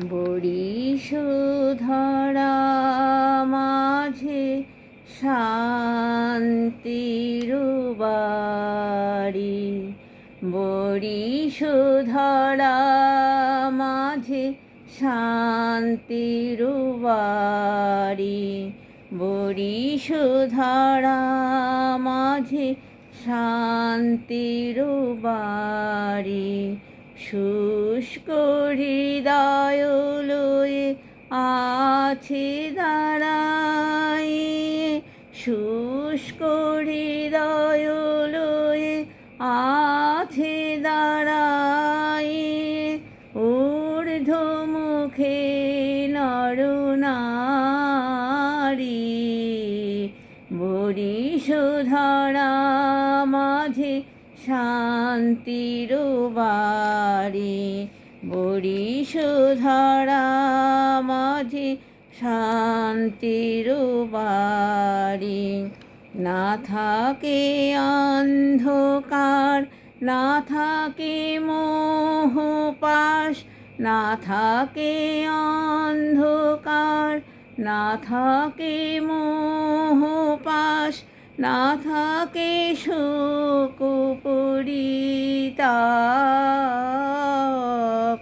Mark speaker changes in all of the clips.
Speaker 1: বরিশধারা মাঝে শান্তির বাড়ি, বরিশধারা মাঝে শান্তির বাড়ি, বরিশধারা মাঝে শান্তির বাড়ি। শুষ্ক হৃদয় লয়ে আছে দাঁড়াইয়ে, শুষ্ক হৃদয় লয়ে আছে দাঁড়াইয়ে, ঊর্ধ্বমুখে নরনারী। বরিশধারা মাঝে শান্তির বাড়ি, বরিশধারা মাঝে শান্তির বাড়ি। না থাকে অন্ধকার, না থাকে মোহপাশ, না থাকে অন্ধকার, না থাকে মোহপাশ, না থাকে শোক পরিতাপ।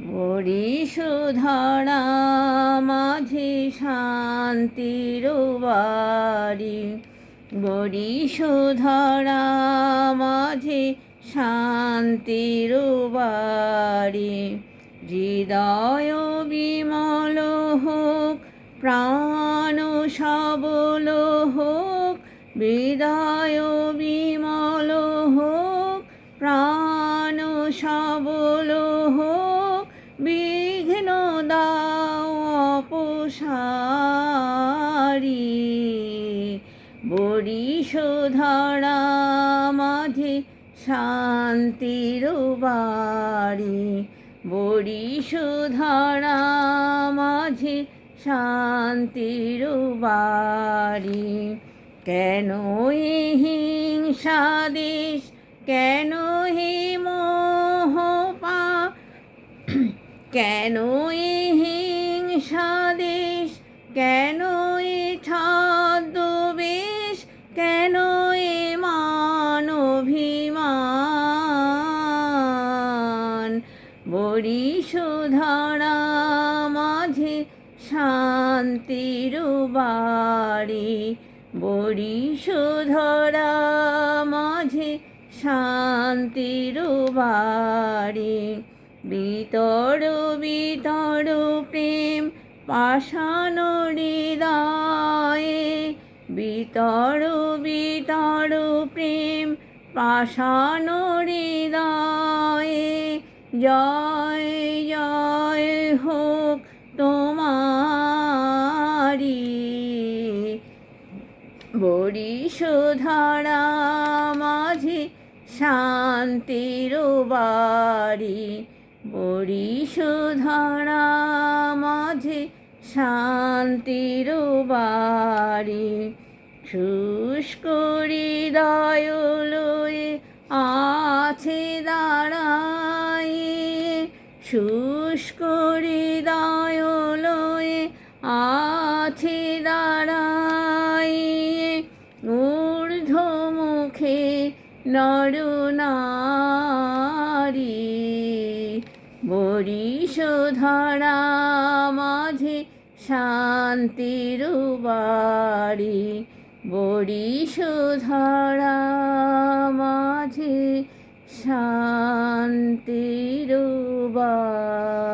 Speaker 1: বরিশধারা মাঝে শান্তির বাড়ি, বরিশধারা মাঝে শান্তির বাড়ি। হৃদয় বিমল হোক, প্রাণ সবল হোক, হৃদয় বিমল হোক, প্রাণ সবল হোক, বিঘ্ন দাও অপসারি। বরিশধারা মাঝে শান্তির বাড়ি, বরিশধারা মাঝে শান্তির বাড়ি। কেন এ হিংসা দেশ, কেন হে মোহপা, কেন এ হিংসা দেশ, কেন এ ছদ্মবেশ, কেন এ মান-অভিমান। বরিশধারা মাঝে শান্তির বাড়ি, বরিশধারা মাঝে শান্তির বাড়ি। বিতর বিতর প্রেম পাষাণ হৃদয়ে, বিতর বিতর প্রেম পাষাণ হৃদয়ে। জয় জয় হোক তোমারি। বরিশধারা মাঝে শান্তির বাড়ি, বরিশধারা মাঝে শান্তির বাড়ি। শুষ্ক হৃদয় লয়ে আছে দাঁড়াইয়ে, শুষ্ক হৃদয় লয়ে আছে দাঁড়াইয়ে, ঊর্ধ্বমুখে নরনারী। বরিশধারা মাঝে শান্তির বাড়ি, বরিশধারা মাঝে শান্তির বাড়ি।